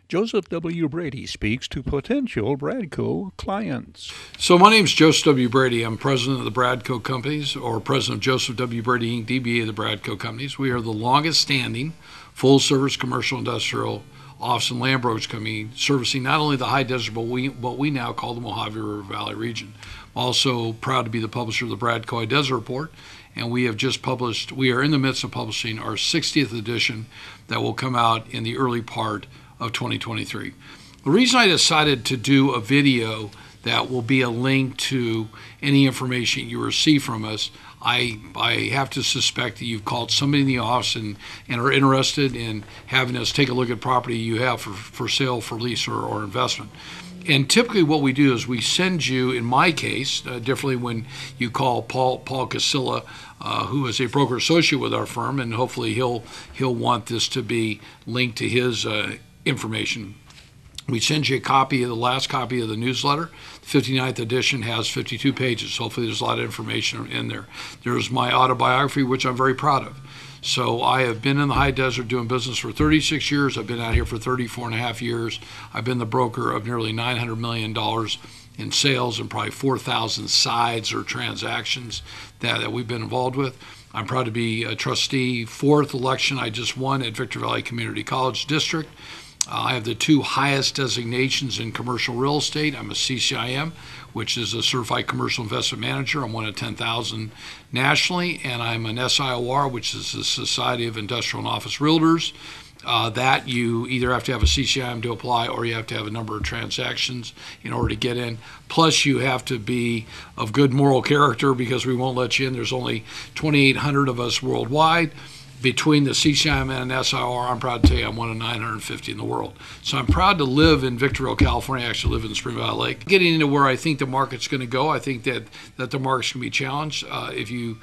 Joseph W. Brady speaks to potential Bradco clients. So my name is Joseph W. Brady. I'm president of the Bradco Companies, or president of Joseph W. Brady, Inc., DBA of the Bradco Companies. We are the longest standing full-service commercial industrial office and land brokerage company servicing not only the high desert, but what we now call the Mojave River Valley region. I'm also proud to be the publisher of the Bradco High Desert Report, and we are in the midst of publishing our 60th edition that will come out in the early part of 2023. The reason I decided to do a video that will be a link to any information you receive from us, I have to suspect that you've called somebody in the office and are interested in having us take a look at property you have for sale, for lease, or investment. And typically what we do is we send you, in my case, differently when you call Paul Casilla, who is a broker associate with our firm, and hopefully he'll want this to be linked to his information. We send you a copy of the last copy of the newsletter. The 59th edition has 52 pages. Hopefully there's a lot of information in there. There's my autobiography, which I'm very proud of. So I have been in the high desert doing business for 36 years. I've been out here for 34 and a half years. I've been the broker of nearly $900 million in sales and probably 4,000 sides or transactions that we've been involved with. I'm proud to be a trustee. Fourth election I just won at Victor Valley Community College District. I have the two highest designations in commercial real estate. I'm a CCIM, which is a Certified Commercial Investment Manager. I'm one of 10,000 nationally, and I'm an SIOR, which is the Society of Industrial and Office Realtors. That you either have to have a CCIM to apply, or you have to have a number of transactions in order to get in. Plus, you have to be of good moral character, because we won't let you in. There's only 2,800 of us worldwide. Between the CCIM and an SIR, I'm proud to tell you I'm one of 950 in the world. So I'm proud to live in Victorville, California. I actually live in Spring Valley Lake. Getting into where I think the market's going to go, I think that the market's going to be challenged. If you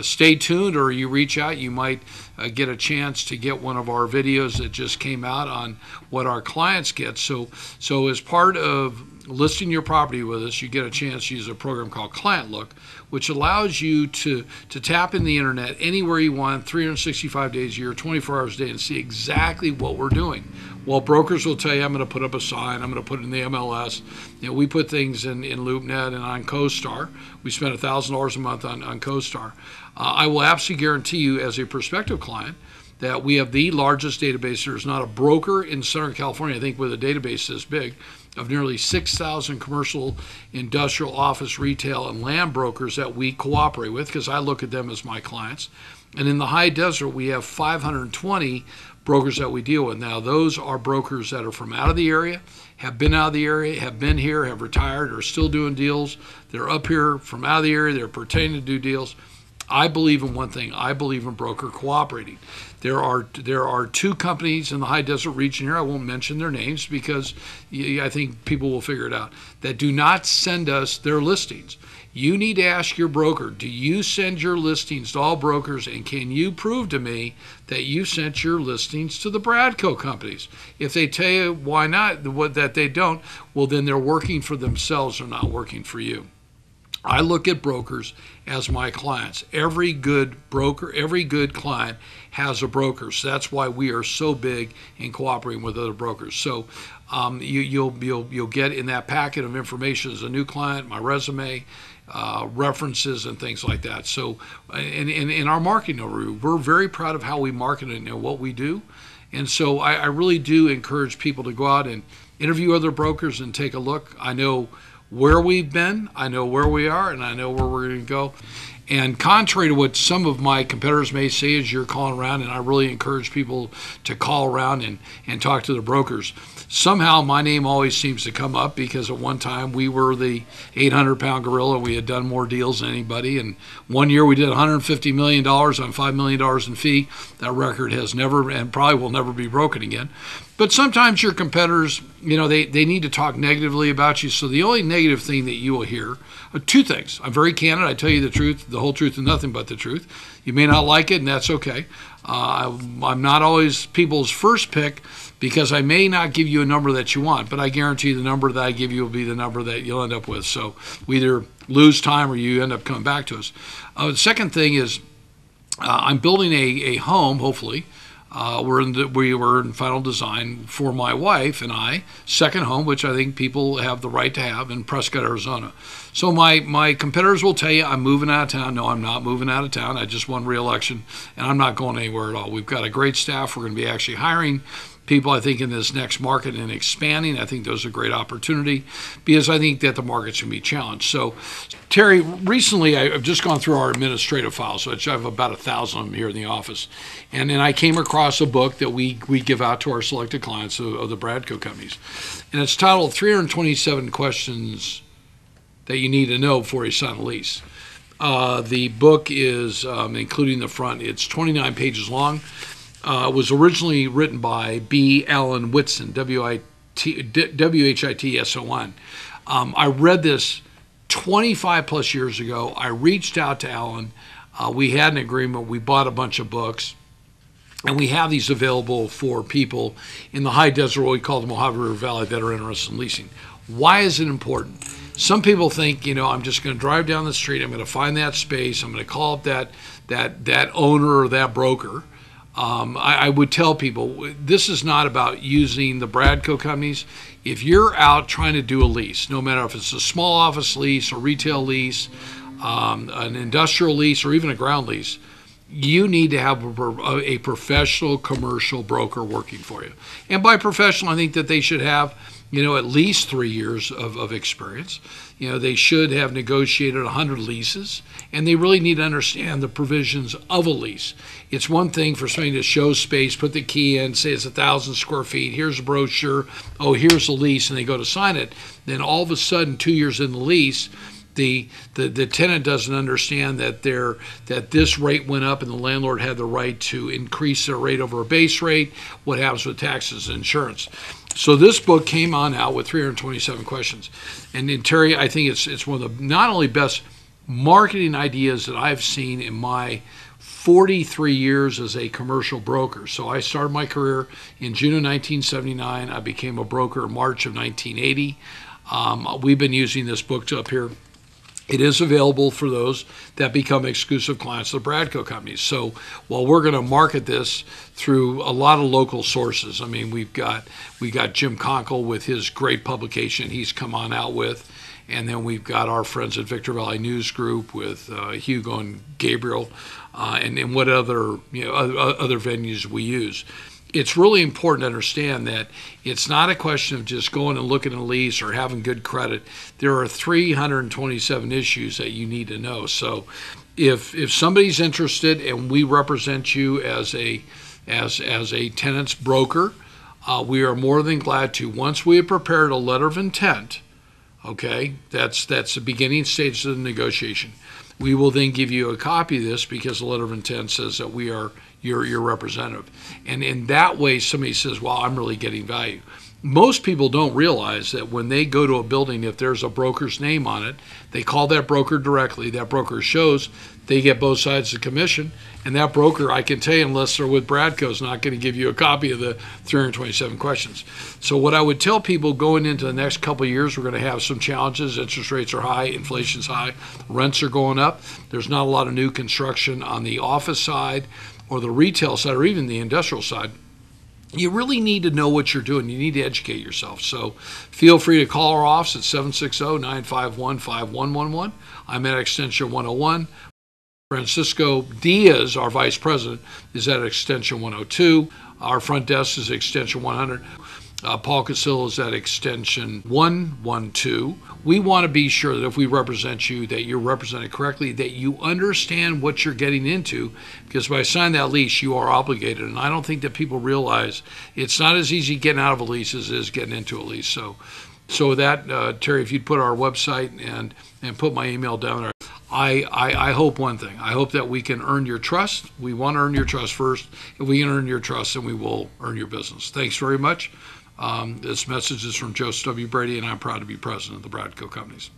stay tuned or you reach out, you might get a chance to get one of our videos that just came out on what our clients get. So as part of listing your property with us, you get a chance to use a program called Client Look, which allows you to tap in the internet anywhere you want, 365 days a year, 24 hours a day, and see exactly what we're doing. Well, brokers will tell you, I'm going to put up a sign, I'm going to put it in the MLS. We put things in LoopNet and on CoStar. We spend $1,000 a month on CoStar. I will absolutely guarantee you, as a prospective client, that we have the largest database. There's not a broker in Southern California, I think, with a database this big, of nearly 6,000 commercial, industrial, office, retail, and land brokers that we cooperate with, because I look at them as my clients. And in the high desert, we have 520 brokers that we deal with. Now, those are brokers that are from out of the area, have been out of the area, have been here, have retired, are still doing deals. They're up here from out of the area, they're pretending to do deals. I believe in one thing. I believe in broker cooperating. There are two companies in the high desert region here, I won't mention their names because I think people will figure it out, that do not send us their listings. You need to ask your broker, do you send your listings to all brokers, and can you prove to me that you sent your listings to the Bradco companies? If they tell you why not, that they don't, well, then they're working for themselves or not working for you. I look at brokers as my clients. Every good broker, every good client has a broker. So that's why we are so big in cooperating with other brokers. So you'll get in that packet of information as a new client, my resume, references, and things like that. So in our marketing overview, we're very proud of how we market and what we do. And so I really do encourage people to go out and interview other brokers and take a look. I know where we've been, I know where we are, and I know where we're going to go. And contrary to what some of my competitors may say as you're calling around, and I really encourage people to call around and talk to the brokers, somehow my name always seems to come up, because at one time we were the 800-pound gorilla. We had done more deals than anybody, and one year we did $150 million on $5 million in fee. That record has never, and probably will never, be broken again. But sometimes your competitors, they need to talk negatively about you. So the only negative thing that you will hear are two things. I'm very candid. I tell you the truth, the whole truth, and nothing but the truth. You may not like it, and that's okay. I'm not always people's first pick, because I may not give you a number that you want, but I guarantee the number that I give you will be the number that you'll end up with. So we either lose time or you end up coming back to us. The second thing is I'm building a home, hopefully, We were in final design for my wife and I, second home, which I think people have the right to have in Prescott, Arizona. So my competitors will tell you I'm moving out of town. No, I'm not moving out of town. I just won re-election, and I'm not going anywhere at all. We've got a great staff. We're going to be actually hiring people, I think, in this next market and expanding. I think those are a great opportunity because I think that the market's going to be challenged. So, Terry, recently I've just gone through our administrative files, which I have about 1,000 of them here in the office, and then I came across a book that we give out to our selected clients of the Bradco companies, and it's titled 327 Questions That You Need to Know Before You Sign a Lease. The book is, including the front, it's 29 pages long. It was originally written by B. Alan Whitson, Whitson. I read this 25 plus years ago. I reached out to Alan. We had an agreement. We bought a bunch of books. And we have these available for people in the high desert, what we call the Mojave River Valley, that are interested in leasing. Why is it important? Some people think, I'm just going to drive down the street. I'm going to find that space. I'm going to call up that owner or that broker. I would tell people this is not about using the Bradco companies. If you're out trying to do a lease, no matter if it's a small office lease, a retail lease, an industrial lease, or even a ground lease, you need to have a professional commercial broker working for you. And by professional, I think that they should have at least 3 years of experience. They should have negotiated 100 leases, and they really need to understand the provisions of a lease. It's one thing for somebody to show space, put the key in, say it's 1,000 square feet, here's a brochure, oh, here's the lease, and they go to sign it. Then all of a sudden, 2 years in the lease, the tenant doesn't understand that this rate went up and the landlord had the right to increase their rate over a base rate. What happens with taxes and insurance? So this book came on out with 327 questions. And in Terry, I think it's one of the not only best marketing ideas that I've seen in my 43 years as a commercial broker. So I started my career in June of 1979. I became a broker in March of 1980. We've been using this book up here. It is available for those that become exclusive clients of the Bradco companies. So while we're going to market this through a lot of local sources, I mean, we got Jim Conkle with his great publication he's come on out with, and then we've got our friends at Victor Valley News Group with Hugo and Gabriel, and what other other venues we use. It's really important to understand that it's not a question of just going and looking at a lease or having good credit. There are 327 issues that you need to know. So if somebody's interested and we represent you as a tenant's broker, we are more than glad to. Once we have prepared a letter of intent, okay, that's the beginning stage of the negotiation. We will then give you a copy of this because the letter of intent says that we are your representative. And in that way, somebody says, well, I'm really getting value. Most people don't realize that when they go to a building, if there's a broker's name on it, they call that broker directly. That broker shows they get both sides of the commission. And that broker, I can tell you, unless they're with Bradco, is not going to give you a copy of the 327 questions. So what I would tell people going into the next couple of years, we're going to have some challenges. Interest rates are high, inflation's high, rents are going up. There's not a lot of new construction on the office side or the retail side or even the industrial side. You really need to know what you're doing. You need to educate yourself. So feel free to call our office at 760-951-5111. I'm at extension 101. Francisco Diaz, our vice president, is at extension 102. Our front desk is extension 100. Paul Casillo is at extension 112. We want to be sure that if we represent you, that you're represented correctly, that you understand what you're getting into, because by signing that lease, you are obligated. And I don't think that people realize it's not as easy getting out of a lease as it is getting into a lease. So with that, Terry, if you'd put our website and put my email down there, I hope one thing. I hope that we can earn your trust. We want to earn your trust first. If we can earn your trust, then we will earn your business. Thanks very much. This message is from Joseph W. Brady, and I'm proud to be president of the Bradco Companies.